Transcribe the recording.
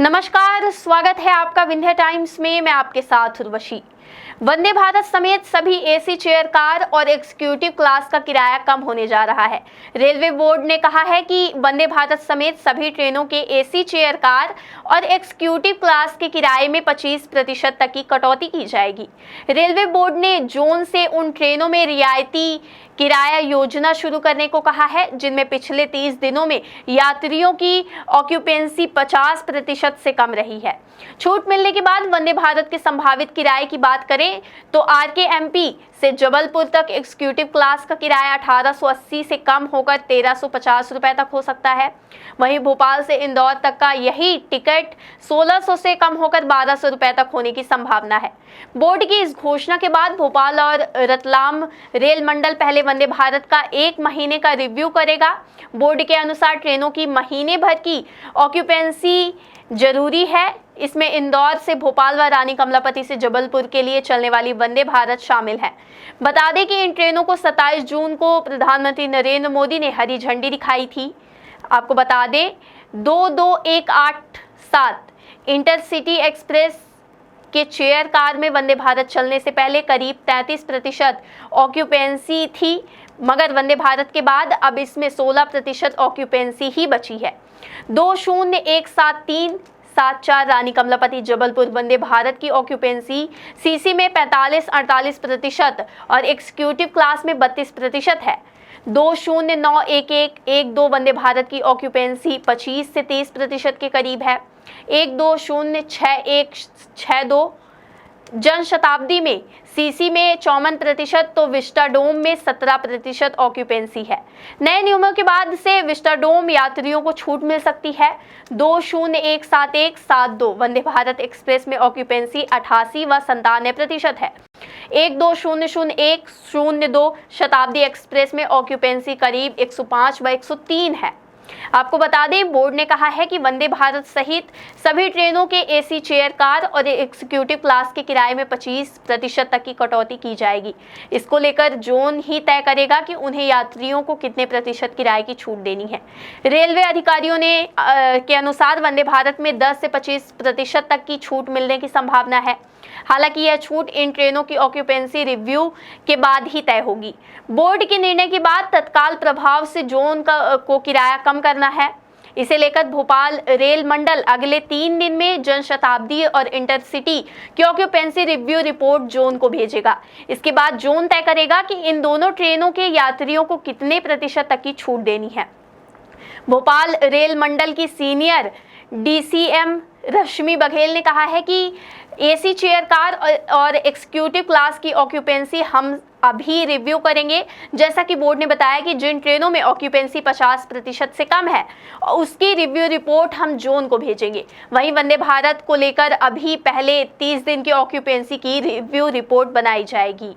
नमस्कार, स्वागत है आपका विंध्य टाइम्स में। मैं आपके साथ उर्वशी। वंदे भारत समेत सभी एसी चेयर कार और एग्जीक्यूटिव क्लास का किराया कम होने जा रहा है। रेलवे बोर्ड ने कहा है कि वंदे भारत समेत सभी ट्रेनों के एसी चेयर कार और एग्जीक्यूटिव क्लास के किराए में 25% तक की कटौती की जाएगी। रेलवे बोर्ड ने जोन से उन ट्रेनों में रियायती किराया योजना शुरू करने को कहा है जिनमें पिछले 30 दिनों में यात्रियों की ऑक्यूपेंसी 50% से कम रही है। छूट मिलने के बाद वंदे भारत के संभावित किराए की बात करें तो आरकेएमपी से जबलपुर तक एग्जीक्यूटिव क्लास का किराया 1880 से कम होकर 1350 रुपए तक हो सकता है। वहीं भोपाल से इंदौर तक का यही टिकट 1600 से कम होकर 1200 रुपए तक होने की संभावना है। बोर्ड की इस घोषणा के बाद भोपाल और रतलाम रेल मंडल पहले वंदे भारत का 1 महीने का रिव्यू करेगा। बोर्ड के अनुसार ट्रेनों की महीने भर की ऑक्यूपेंसी जरूरी है। इसमें इंदौर से भोपाल व रानी कमलापति से जबलपुर के लिए चलने वाली वंदे भारत शामिल है। बता दें कि इन ट्रेनों को 27 जून को प्रधानमंत्री नरेंद्र मोदी ने हरी झंडी दिखाई थी। आपको बता दें 22187 इंटरसिटी एक्सप्रेस के चेयर कार में वंदे भारत चलने से पहले करीब 33% ऑक्यूपेंसी थी, मगर वंदे भारत के बाद अब इसमें 16% ऑक्यूपेंसी ही बची है। 2017374 रानी कमलापति जबलपुर वंदे भारत की ऑक्यूपेंसी सीसी में 45-48% और एग्जीक्यूटिव क्लास में 32% है। 2091112 वंदे भारत की ऑक्यूपेंसी 25 से 30% के करीब है। 12066162 जन शताब्दी में सीसी में 54% तो विस्टाडोम में 17% ऑक्यूपेंसी है। नए नियमों के बाद से विस्टाडोम यात्रियों को छूट मिल सकती है। 2017172 वंदे भारत एक्सप्रेस में ऑक्यूपेंसी 88 व 97% है। 12000102 शताब्दी एक्सप्रेस में ऑक्यूपेंसी करीब 105 व 103 है। आपको बता दें बोर्ड ने कहा है कि वंदे भारत सहित सभी ट्रेनों के एसी चेयर कार और एग्जीक्यूटिव क्लास के किराए में 25% तक की कटौती की जाएगी। इसको लेकर जोन ही तय करेगा कि उन्हें यात्रियों को कितने प्रतिशत किराए की छूट देनी है। रेलवे अधिकारियों ने के अनुसार वंदे भारत में 10 से 25% तक की छूट मिलने की संभावना है। हालांकि यह छूट इन ट्रेनों की ऑक्यूपेंसी रिव्यू के बाद ही तय होगी। बोर्ड के निर्णय के बाद तत्काल प्रभाव से जोन को किराया कम करना है। इसे लेकर भोपाल रेल मंडल अगले 3 दिन में जनशताब्दी और इंटरसिटी की ऑक्यूपेंसी रिव्यू रिपोर्ट जोन को भेजेगा। इसके बाद जोन तय करेगा कि इन दोनों ट्रेनों के यात्रियों को कितने प्रतिशत तक की छूट देनी है। भोपाल रेल मंडल की सीनियर डीसीएम रश्मि बघेल ने कहा है कि एसी चेयर कार और एग्जीक्यूटिव क्लास की ऑक्यूपेंसी हम अभी रिव्यू करेंगे। जैसा कि बोर्ड ने बताया कि जिन ट्रेनों में ऑक्यूपेंसी 50% से कम है उसकी रिव्यू रिपोर्ट हम जोन को भेजेंगे। वहीं वंदे भारत को लेकर अभी पहले 30 दिन की ऑक्यूपेंसी की रिव्यू रिपोर्ट बनाई जाएगी।